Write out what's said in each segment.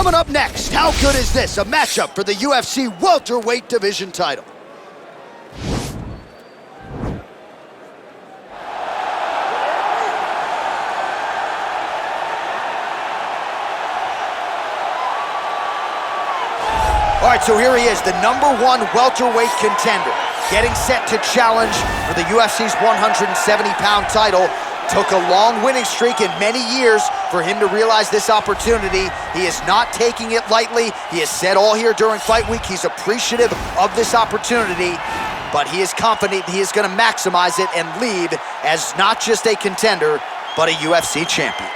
Coming up next, how good is this? A matchup for the UFC welterweight division title. All right, so here he is, the #1 welterweight contender, getting set to challenge for the UFC's 170-pound title. Took a long winning streak in many years for him to realize this opportunity. He is not taking it lightly. He has said all here during fight week he's appreciative of this opportunity, but he is confident he is going to maximize it and leave as not just a contender, but a UFC champion.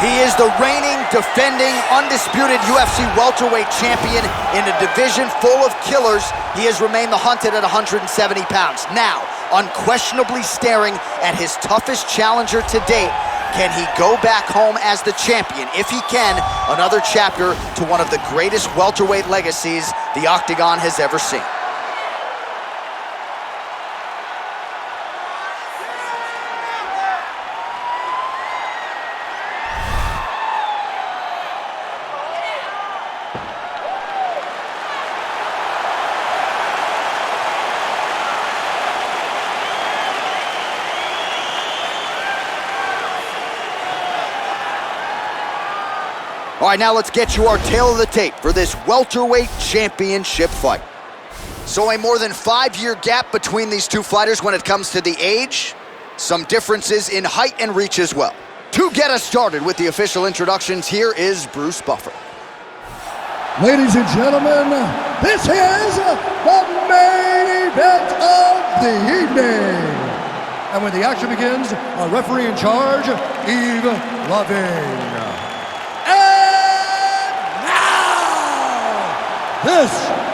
He is the reigning, defending, undisputed UFC welterweight champion in a division full of killers. He has remained the hunted at 170 pounds. Now, unquestionably staring at his toughest challenger to date. Can he go back home as the champion? If he can, another chapter to one of the greatest welterweight legacies the Octagon has ever seen. All right, now let's get you our tale of the tape for this welterweight championship fight. So a more than 5-year gap between these two fighters when it comes to the age. Some differences in height and reach as well. To get us started with the official introductions, here is Bruce Buffer. Ladies and gentlemen, this is the main event of the evening. And when the action begins, our referee in charge, Yves Loving. This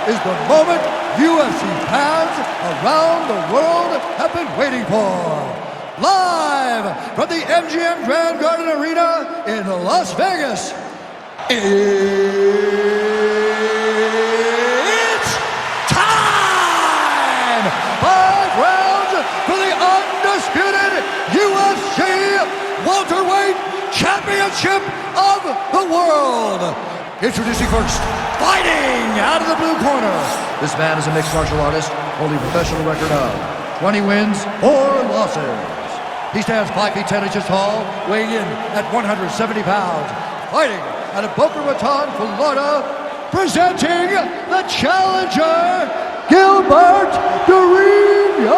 is the moment UFC fans around the world have been waiting for. Live from the MGM Grand Garden Arena in Las Vegas, it's time! 5 rounds for the undisputed UFC welterweight championship of the world. Introducing first, fighting out of the blue corner. This man is a mixed martial artist, holding a professional record of 20 wins, 4 losses. He stands 5 feet 10 inches tall, weighing in at 170 pounds. Fighting out of Boca Raton, Florida, presenting the challenger, Gilbert Burns.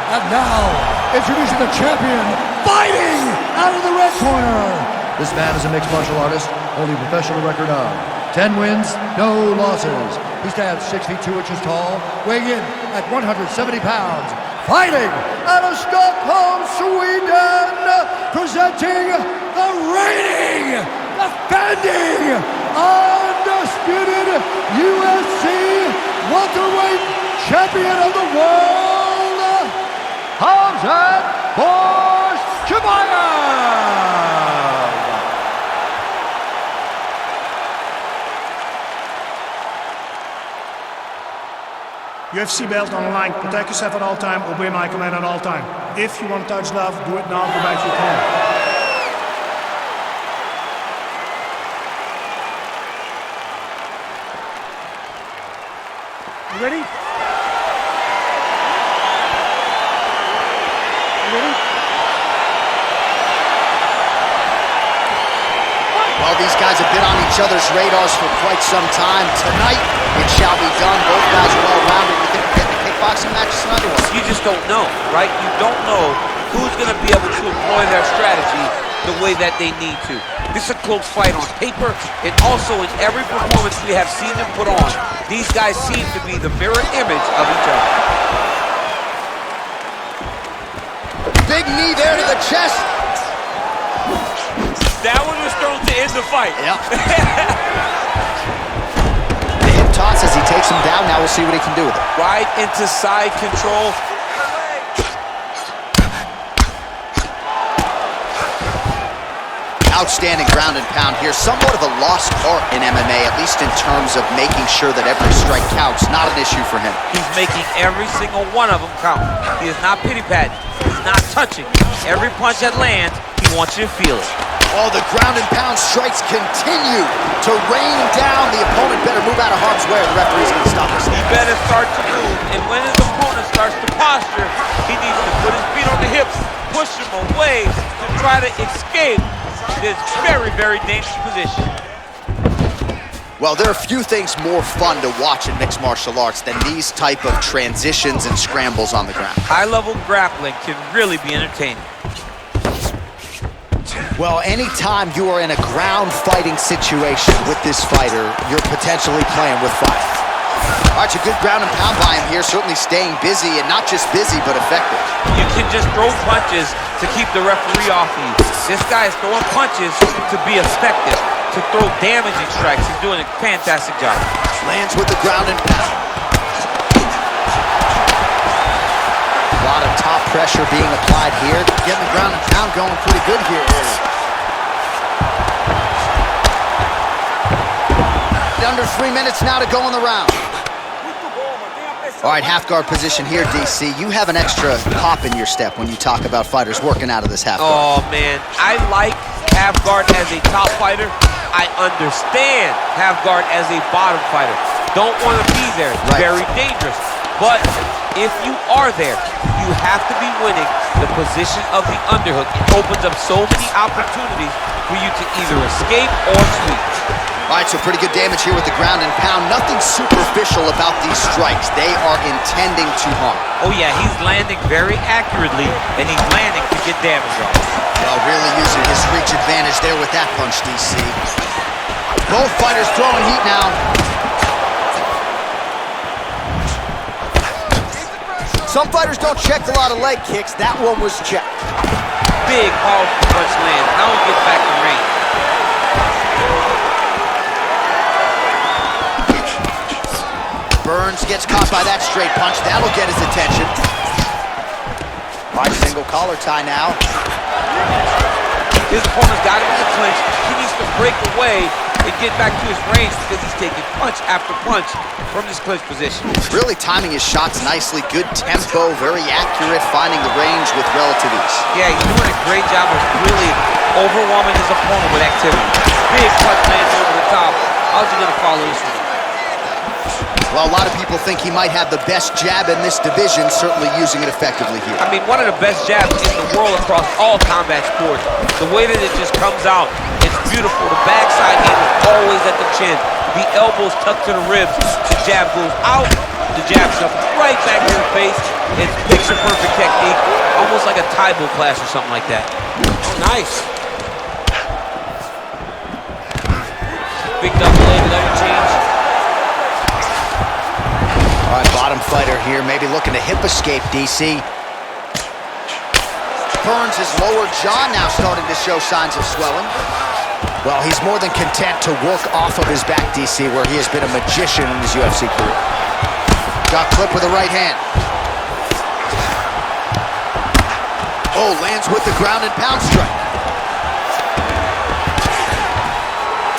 And now, introducing the champion, fighting out of the red corner. This man is a mixed martial artist, holding a professional record of 10 wins, no losses. He stands 6 feet 2 inches tall, weighing in at 170 pounds. Fighting out of Stockholm, Sweden, presenting the reigning, defending, undisputed UFC welterweight champion of the world, Khamzat Chimaev. UFC belt on the line, protect yourself at all time, obey my command at all time. If you want to touch love, do it now, go back to your corner. You ready? You ready? Well, these guys have been on each other's radars for quite some time. Tonight, it shall be done. Both guys are well-rounded. You think we're getting a kickboxing match tonight or what? You just don't know, right? You don't know who's going to be able to employ their strategy the way that they need to. This is a close fight on paper, and also in every performance we have seen them put on. These guys seem to be the mirror image of each other. Big knee there to the chest. That one was thrown to end the fight. Yep. The hip toss as he takes him down. Now we'll see what he can do with it. Right into side control. Outstanding ground and pound here. Somewhat of a lost art in MMA, at least in terms of making sure that every strike counts. Not an issue for him. He's making every single one of them count. He is not pity-patting. He's not touching. Every punch that lands, he wants you to feel it. Oh, the ground and pound strikes continue to rain down. The opponent better move out of harm's way or the referee's going to stop this. He better start to move. And when his opponent starts to posture, he needs to put his feet on the hips, push him away to try to escape this very, very dangerous position. Well, there are few things more fun to watch in mixed martial arts than these type of transitions and scrambles on the ground. High-level grappling can really be entertaining. Well, anytime you are in a ground fighting situation with this fighter, you're potentially playing with fire. All right, a good ground and pound by him here, certainly staying busy, and not just busy, but effective. You can just throw punches to keep the referee off of you. This guy is throwing punches to be effective, to throw damaging strikes. He's doing a fantastic job. Lands with the ground and pound. A lot of top pressure being applied here. Getting the ground and pound going pretty good here. Under 3 minutes now to go in the round. All right, half guard position here, DC. You have an extra pop in your step when you talk about fighters working out of this half guard. Oh, man. I like half guard as a top fighter. I understand half guard as a bottom fighter. Don't want to be there. It's very dangerous. But if you are there, you have to be winning the position of the underhook. It opens up so many opportunities for you to either escape or sweep. All right, so pretty good damage here with the ground and pound. Nothing superficial about these strikes. They are intending to harm. Oh, yeah, he's landing very accurately, and he's landing to get damage on. Well, really using his reach advantage there with that punch, DC. Both fighters throwing heat now. Some fighters don't check a lot of leg kicks. That one was checked. Big, powerful punch lands. Now he gets back to range. Burns gets caught by that straight punch. That'll get his attention. All right, single collar tie now. His opponent's got him in the clinch. He needs to break away and get back to his range because he's taking punch after punch from this clinch position. Really timing his shots nicely. Good tempo, very accurate, finding the range with relative ease. Yeah, he's doing a great job of really overwhelming his opponent with activity. Big punch lands over the top. How's he gonna follow this one? Well, a lot of people think he might have the best jab in this division, certainly using it effectively here. I mean, one of the best jabs in the world across all combat sports. The way that it just comes out, it's beautiful. The backside hand is always at the chin. The elbows tucked to the ribs. The jab goes out. The jab comes right back to the face. It's picture-perfect technique, almost like a Taibo class or something like that. Oh, nice. Big double leg letter change. All right, bottom fighter here, maybe looking to hip escape, DC. Burns' his lower jaw now starting to show signs of swelling. Well, he's more than content to work off of his back, DC, where he has been a magician in his UFC career. Got clipped with the right hand. Oh, lands with the ground and pound strike.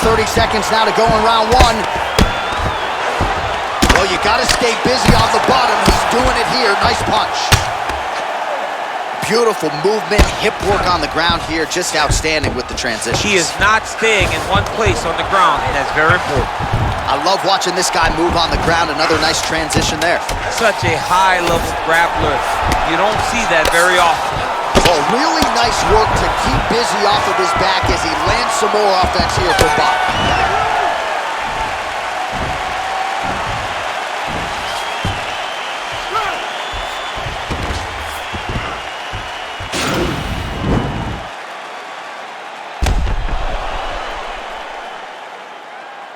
30 seconds now to go in round one. Well, you gotta stay busy on the bottom. He's doing it here. Nice punch. Beautiful movement, hip work on the ground here. Just outstanding with the transition. He is not staying in one place on the ground, and that's very important. I love watching this guy move on the ground. Another nice transition there. Such a high-level grappler. You don't see that very often. Oh, really nice work to keep busy off of his back as he lands some more offense here for Bob.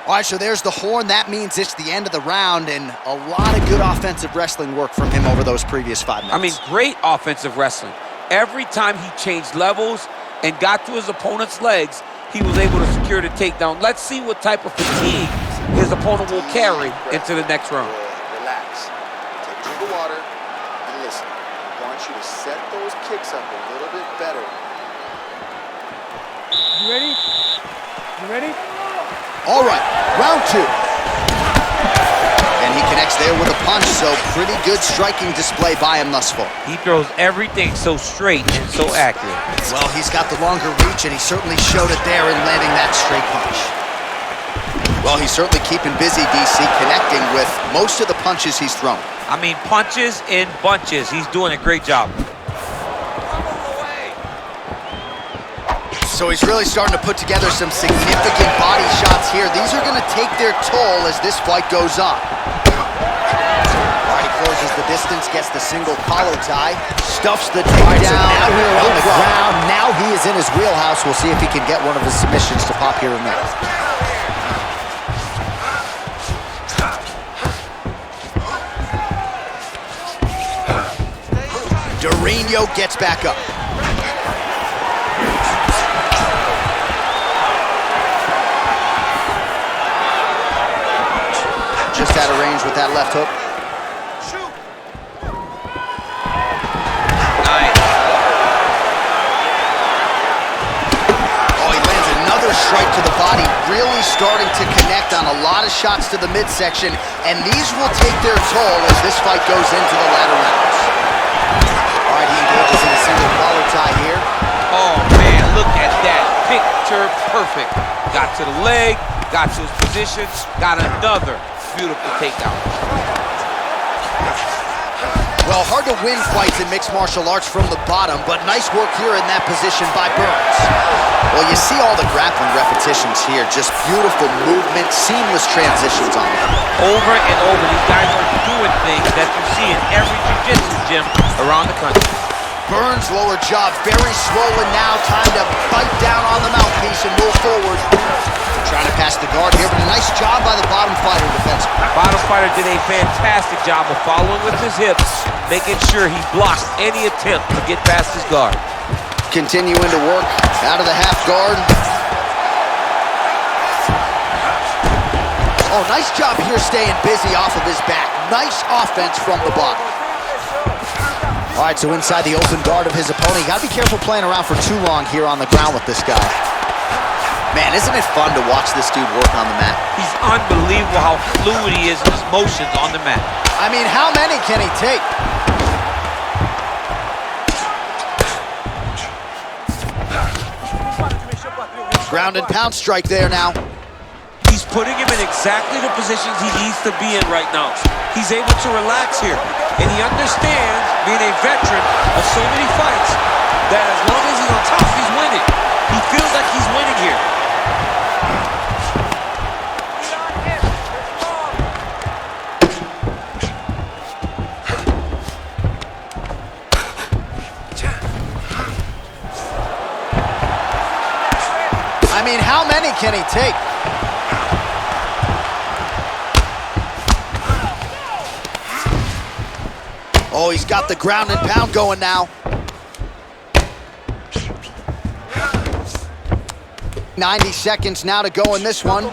All right, so there's the horn. That means it's the end of the round, and a lot of good offensive wrestling work from him over those previous 5 minutes. I mean, great offensive wrestling. Every time he changed levels and got to his opponent's legs, he was able to secure the takedown. Let's see what type of fatigue his opponent will carry into the next round. Relax. Take a drink of water and listen. I want you to set those kicks up a little bit better. You ready? You ready? All right, round 2. And he connects there with a punch, so pretty good striking display by him thus far. He throws everything so straight and so accurate. Well, he's got the longer reach, and he certainly showed it there in landing that straight punch. Well, he's certainly keeping busy, DC, connecting with most of the punches he's thrown. I mean, punches in bunches. He's doing a great job. So he's really starting to put together some significant body shots here. These are going to take their toll as this fight goes on. All right, he closes the distance, gets the single collar tie, stuffs the takedown. So now we're on the ground. Now he is in his wheelhouse. We'll see if he can get one of his submissions to pop here and there. Durinho gets back up. Just out of range with that left hook. Shoot! Nice. Oh, he lands another strike to the body, really starting to connect on a lot of shots to the midsection, and these will take their toll as this fight goes into the latter rounds. All right, he engages in a single collar tie here. Oh, man, look at that. Picture perfect. Got to the leg, got to his position, got another beautiful takedown. Well, hard to win fights in mixed martial arts from the bottom, but nice work here in that position by Burns. Well, you see all the grappling repetitions here. Just beautiful movement, seamless transitions on them. Over and over, these guys are doing things that you see in every jiu-jitsu gym around the country. Burns' lower jaw very swollen now. Time to bite down on the mouthpiece and move forward. Trying to pass the guard here, but a nice job by the bottom fighter defensively. Bottom fighter did a fantastic job of following with his hips, making sure he blocked any attempt to get past his guard. Continuing to work out of the half guard. Oh, nice job here staying busy off of his back. Nice offense from the bottom. All right, so inside the open guard of his opponent. You gotta be careful playing around for too long here on the ground with this guy. Man, isn't it fun to watch this dude work on the mat? He's unbelievable how fluid he is in his motions on the mat. I mean, how many can he take? Ground and pound strike there now. He's putting him in exactly the positions he needs to be in right now. He's able to relax here, and he understands, being a veteran of so many fights, that as long as he's on top, he's winning. He feels like he's winning here. I mean, how many can he take? Oh, he's got the ground and pound going now. 90 seconds now to go in this one.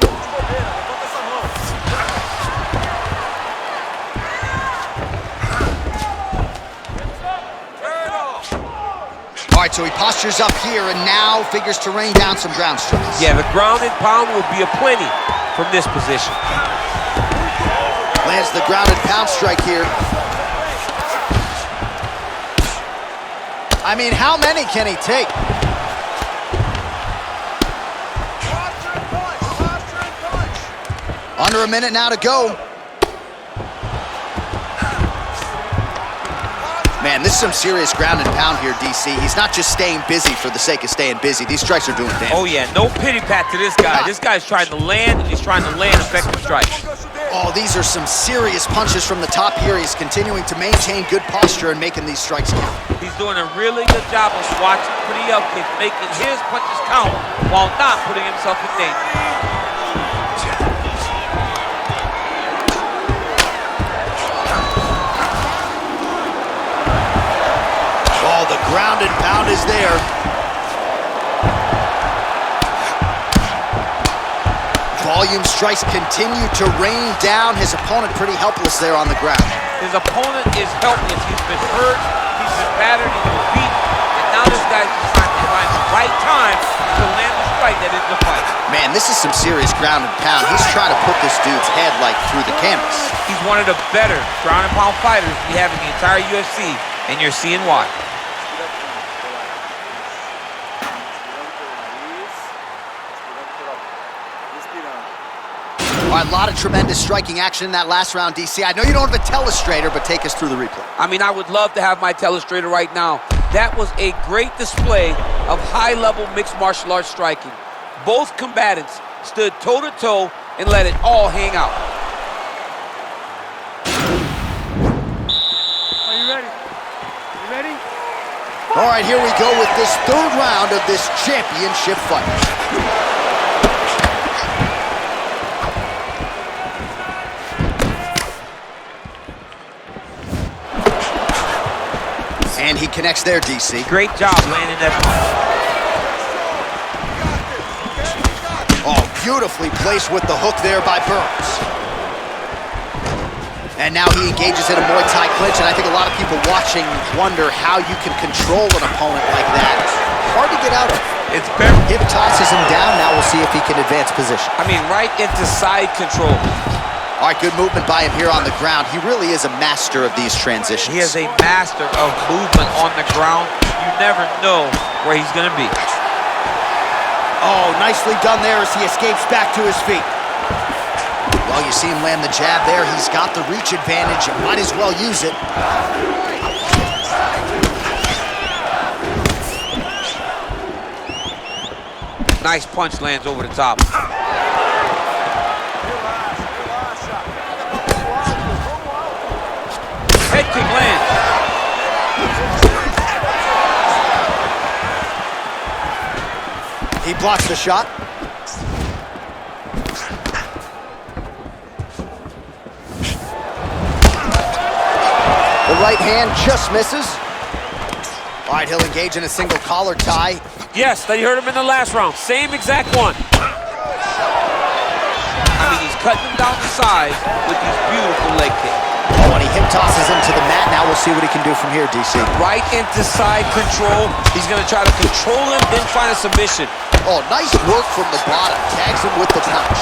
All right, so he postures up here and now figures to rain down some ground strikes. Yeah, the ground and pound will be aplenty from this position. Lands the ground and pound strike here. I mean, how many can he take? Under a minute now to go. Man, this is some serious ground and pound here, DC. He's not just staying busy for the sake of staying busy. These strikes are doing damage. Oh, yeah, no pity pat to this guy. This guy's trying to land, and he's trying to land effective strikes. Oh, these are some serious punches from the top here. He's continuing to maintain good posture and making these strikes count. He's doing a really good job of watching for the upkick, making his punches count while not putting himself in danger. Oh, the ground and pound is there. Volume strikes continue to rain down. His opponent pretty helpless there on the ground. His opponent is helpless. He's been hurt, he's been battered, he's been beat, and now this guy's trying to find the right time to land the strike that ends the fight. Man, this is some serious ground and pound. He's trying to put this dude's head like through the canvas. He's one of the better ground and pound fighters we have in the entire UFC, and you're seeing why. All right, a lot of tremendous striking action in that last round, DC. I know you don't have a telestrator, but take us through the replay. I mean, I would love to have my telestrator right now. That was a great display of high-level mixed martial arts striking. Both combatants stood toe-to-toe and let it all hang out. Are you ready? You ready? All right, here we go with this third round of this championship fight. And he connects there, DC. Great job landing that punch. Oh, beautifully placed with the hook there by Burns. And now he engages in a Muay Thai clinch, and I think a lot of people watching wonder how you can control an opponent like that. Hard to get out of. It's very... Hip tosses him down. Now we'll see if he can advance position. I mean, right into side control. All right, good movement by him here on the ground. He really is a master of these transitions. He is a master of movement on the ground. You never know where he's going to be. Oh, nicely done there as he escapes back to his feet. Well, you see him land the jab there. He's got the reach advantage. Might as well use it. Nice punch lands over the top. Head kick lands. He blocks the shot. The right hand just misses. All right, he'll engage in a single collar tie. Yes, that you heard him in the last round. Same exact one. I mean, he's cutting him down the side with these beautiful leg kicks. Oh, and he hip tosses him to the mat. Now we'll see what he can do from here, DC. Right into side control. He's going to try to control him, then find a submission. Oh, nice work from the bottom. Tags him with the punch.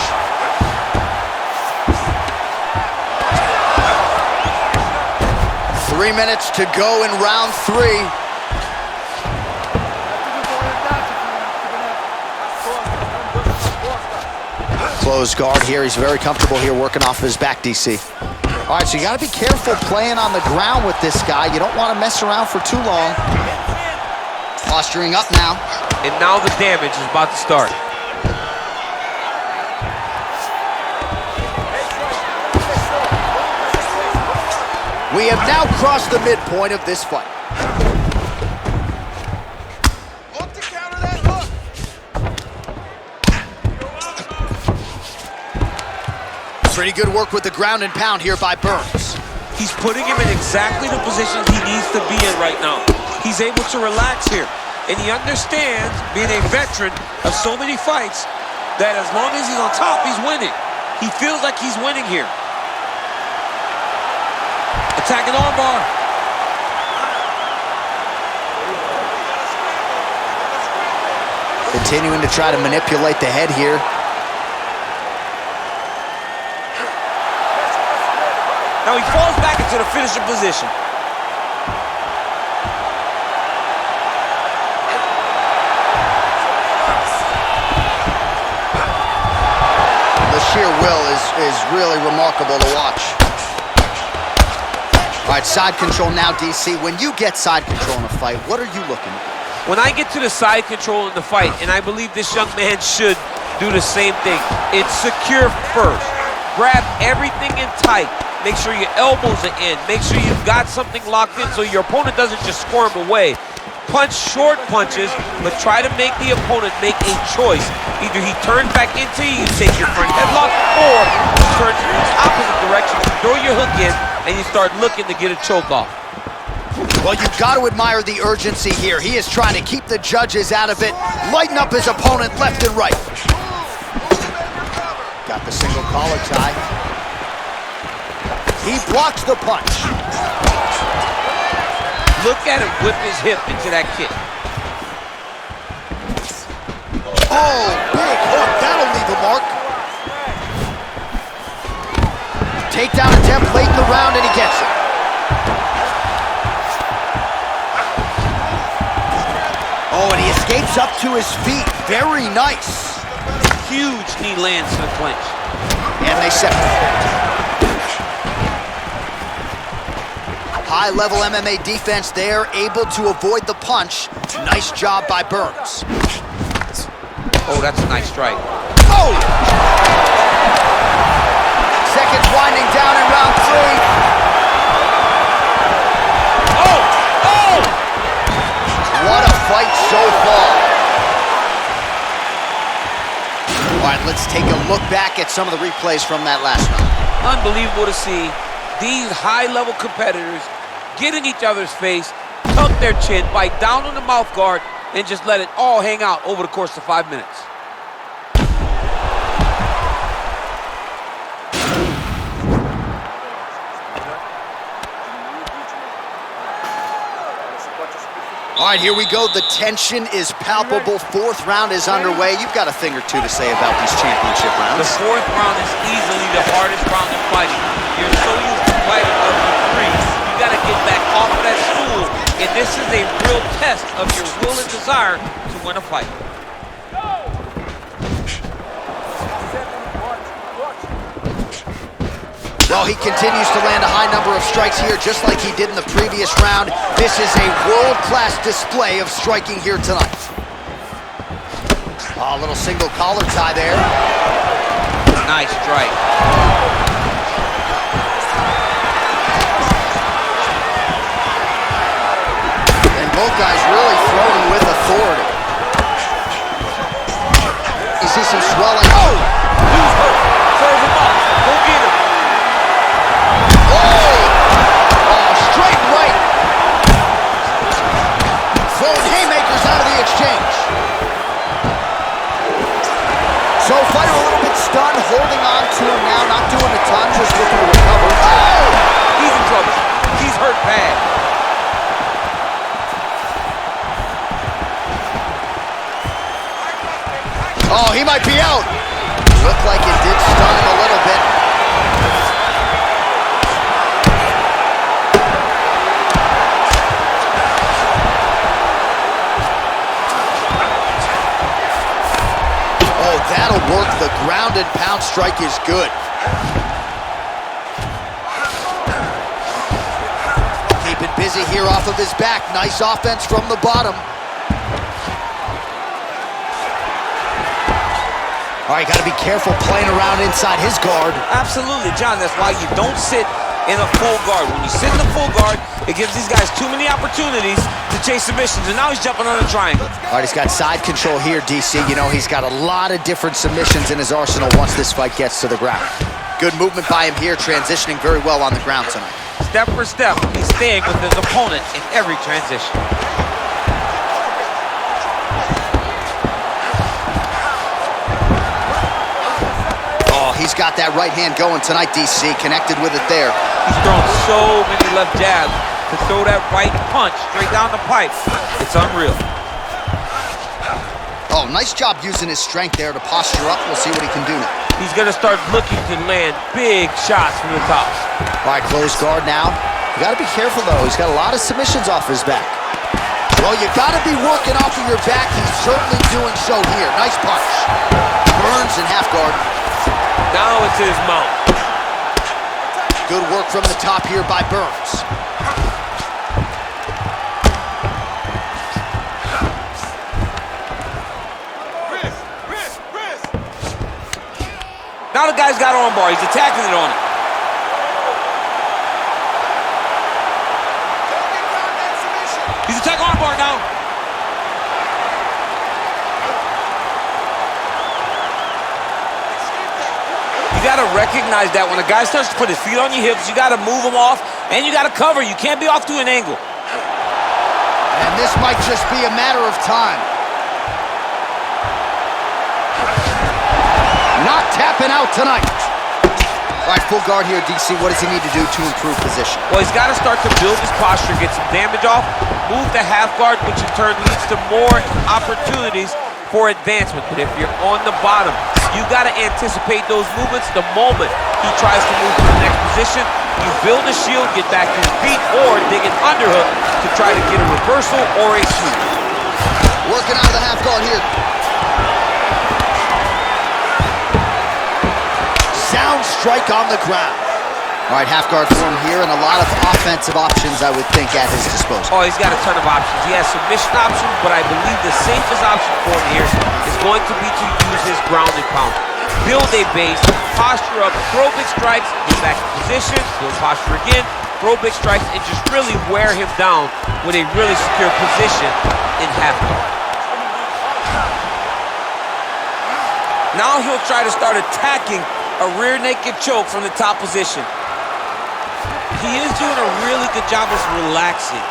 Three minutes to go in round three. Closed guard here. He's very comfortable here working off of his back, DC. All right, so you got to be careful playing on the ground with this guy. You don't want to mess around for too long. Posturing up now. And now the damage is about to start. We have now crossed the midpoint of this fight. Look to counter that hook. Pretty good work with the ground and pound here by Burns. He's putting him in exactly the position he needs to be in right now. He's able to relax here. And he understands, being a veteran of so many fights, that as long as he's on top, he's winning. He feels like he's winning here. Attacking armbar. Continuing to try to manipulate the head here. Now he falls back into the finishing position. The sheer will is really remarkable to watch. All right, side control now, DC. When you get side control in a fight, what are you looking at? When I get to the side control in the fight, and I believe this young man should do the same thing, it's secure first. Grab everything in tight. Make sure your elbows are in. Make sure you've got something locked in so your opponent doesn't just squirm away. Punch short punches, but try to make the opponent make a choice. Either he turns back into you, take your front headlock, or he turns in the opposite direction, throw your hook in, and you start looking to get a choke off. Well, you've got to admire the urgency here. He is trying to keep the judges out of it, lighten up his opponent left and right. Got the single collar tie. He blocks the punch. Look at him whip his hip into that kick. Oh, big hook. That'll leave a mark. Takedown attempt late in the round, and he gets it. Oh, and he escapes up to his feet. Very nice. Huge knee lands to the clinch. And they separate. High-level MMA defense there, able to avoid the punch. Nice job by Burns. Oh, that's a nice strike. Oh! Seconds winding down in round 3. Oh! Oh! What a fight so far. All right, let's take a look back at some of the replays from that last round. Unbelievable to see these high-level competitors get in each other's face, tuck their chin, bite down on the mouth guard, and just let it all hang out over the course of 5 minutes. All right, here we go. The tension is palpable. Fourth round is underway. You've got a thing or two to say about these championship rounds. The fourth round is easily the hardest round in fighting. You're so used to fighting up to 3. You got to get back off of that stool, and this is a real test of your will and desire to win a fight. Well, he continues to land a high number of strikes here, just like he did in the previous round. This is a world-class display of striking here tonight. A little single collar tie there. Nice strike. And both guys really throwing with authority. You see some swelling. Oh! Who's hurt? Serve him up. Go get him. Straight right. Throwing haymakers out of the exchange. So fighter a little bit stunned, holding on to him now, not doing a ton, just looking to recover. Oh! He's in trouble. He's hurt bad. Oh, he might be out. Looked like it did stun him a little bit. That'll work. The ground and pound strike is good. Keeping busy here off of his back. Nice offense from the bottom. All right, got to be careful playing around inside his guard. Absolutely, John. That's why you don't sit in a full guard. When you sit in the full guard, it gives these guys too many opportunities to chase submissions, and now he's jumping on a triangle. All right, he's got side control here, DC. You know, he's got a lot of different submissions in his arsenal once this fight gets to the ground. Good movement by him here, transitioning very well on the ground tonight. Step for step, he's staying with his opponent in every transition. He's got that right hand going tonight, DC. Connected with it there. He's thrown so many left jabs to throw that right punch straight down the pipe. It's unreal. Oh, nice job using his strength there to posture up. We'll see what he can do now. He's going to start looking to land big shots from the top. All right, closed guard now. You got to be careful, though. He's got a lot of submissions off his back. Well, you got to be working off of your back. He's certainly doing so here. Nice punch. Burns in half guard. Now it's his mount. Good work from the top here by Burns. Now the guy's got arm bar. He's attacking it on it. He's attacking arm bar now. You got to recognize that when a guy starts to put his feet on your hips, you got to move him off, and you got to cover. You can't be off to an angle. And this might just be a matter of time. Not tapping out bout tonight. All right, full guard here, DC. What does he need to do to improve position? Well, he's got to start to build his posture, get some damage off, move the half guard, which in turn leads to more opportunities for advancement. But if you're on the bottom, you got to anticipate those movements the moment he tries to move to the next position. You build a shield, get back to his feet, or dig an underhook to try to get a reversal or a sweep. Working out of the half guard here. Sound strike on the ground. All right, half guard form here, and a lot of offensive options, I would think, at his disposal. Oh, he's got a ton of options. He has submission options, but I believe the safest option for him here is going to be to use his ground and pound. Build a base, posture up, throw big strikes, get back in position, build posture again, throw big strikes, and just really wear him down with a really secure position in half guard. Now he'll try to start attacking a rear naked choke from the top position. He is doing a really good job of relaxing,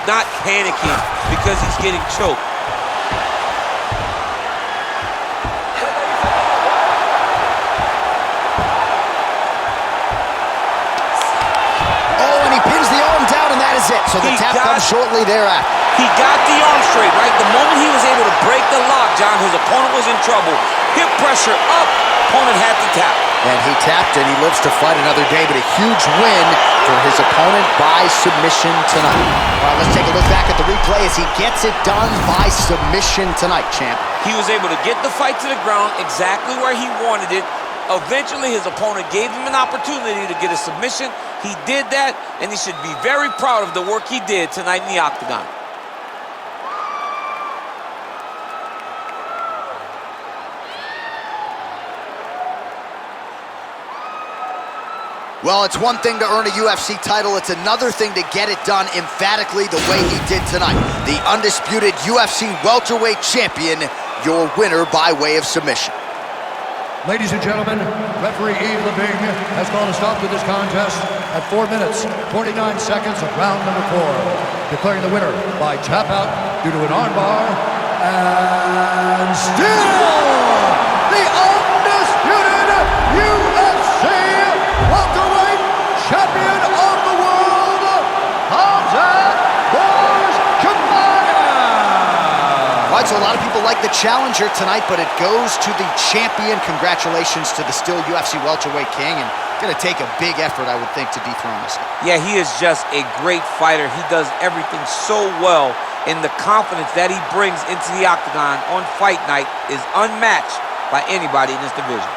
not panicking because he's getting choked. Oh, and he pins the arm down, and that is it. So the tap comes shortly thereafter. He got the arm straight, right? The moment he was able to break the lock, John, his opponent was in trouble. Hip pressure up, opponent had to tap. And he tapped, and he lives to fight another day, but a huge win for his opponent by submission tonight. All right, let's take a look back at the replay as he gets it done by submission tonight, champ. He was able to get the fight to the ground exactly where he wanted it. Eventually, his opponent gave him an opportunity to get a submission. He did that, and he should be very proud of the work he did tonight in the octagon. Well, it's one thing to earn a UFC title. It's another thing to get it done emphatically the way he did tonight. The undisputed UFC welterweight champion, your winner by way of submission. Ladies and gentlemen, referee Yves Leving has called a stop to this contest at 4 minutes, 29 seconds of round number 4, declaring the winner by tap out due to an armbar, and still the undisputed UFC welterweight champion of the world, Khamzat Chimaev. All right, so a lot of people like the challenger tonight, but it goes to the champion. Congratulations to the still UFC welterweight king, and going to take a big effort, I would think, to dethrone this guy. Yeah, he is just a great fighter. He does everything so well, and the confidence that he brings into the octagon on fight night is unmatched by anybody in this division.